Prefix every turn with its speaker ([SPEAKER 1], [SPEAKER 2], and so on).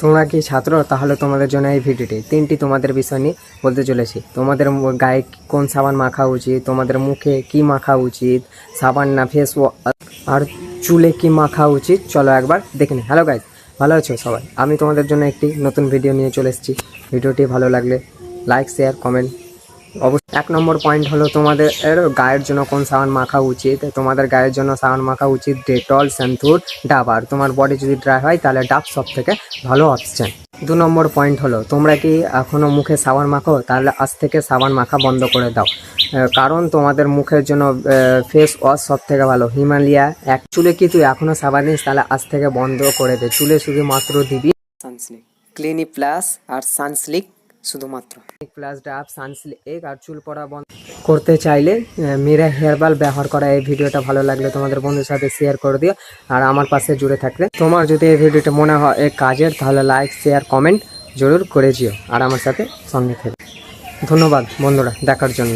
[SPEAKER 1] তোমরা কি ছাত্র? তাহলে তোমাদের জন্য এই ভিডিওটি তিনটি তোমাদের বিষয় নিয়ে বলতে চলেছি। তোমাদের গায়ে কোন সাবান মাখা উচিত, তোমাদের মুখে কি মাখা উচিত, সাবান না ফেস ওয়াশ, আর চুলে কি মাখা উচিত, চলো একবার দেখে নিই। হ্যালো গাইজ, ভালো আছো সবাই? আমি তোমাদের জন্য একটি নতুন ভিডিও নিয়ে চলে এসেছি। ভিডিওটি ভালো লাগলে লাইক, শেয়ার, কমেন্ট অবশ্যই। 1 নম্বর পয়েন্ট হলো তোমাদের গায়ের জন্য কোন সাবান মাখা উচিত। তোমাদের গায়ের জন্য সাবান মাখা উচিত ডেটল, স্যান্থুর, ডাব। আর তোমার বডি যদি ড্রাই হয় তাহলে ডাব সব থেকে ভালো অপশন। 2 নম্বর পয়েন্ট হলো তোমরা কি এখনও মুখে সাবান মাখো? তাহলে আজ থেকে সাবান মাখা বন্ধ করে দাও, কারণ তোমাদের মুখের জন্য ফেস ওয়াশ সব থেকে ভালো হিমালয়া। চুলে কি তুই এখনও সাবান নিস? তাহলে আজ থেকে বন্ধ করে দে। চুলে শুধুমাত্র দিবি সানসিল্ক, ক্লিনিক প্লাস আর সানসিল্ক শুধুমাত্র। প্লাস ডাব, সানসিল্ক আর চুল পড়া বন্ধ করতে চাইলে মেরা হেয়ারবাল ব্যবহার করা। এই ভিডিওটা ভালো লাগলে তোমাদের বন্ধুর সাথে শেয়ার করে দিও, আর আমার পাশে জুড়ে থাকলে। তোমার যদি এই ভিডিওটা মনে হয় এই কাজের, তাহলে লাইক, শেয়ার, কমেন্ট জরুর করে দিও, আর আমার সাথে সঙ্গে থেকে। ধন্যবাদ বন্ধুরা দেখার জন্য।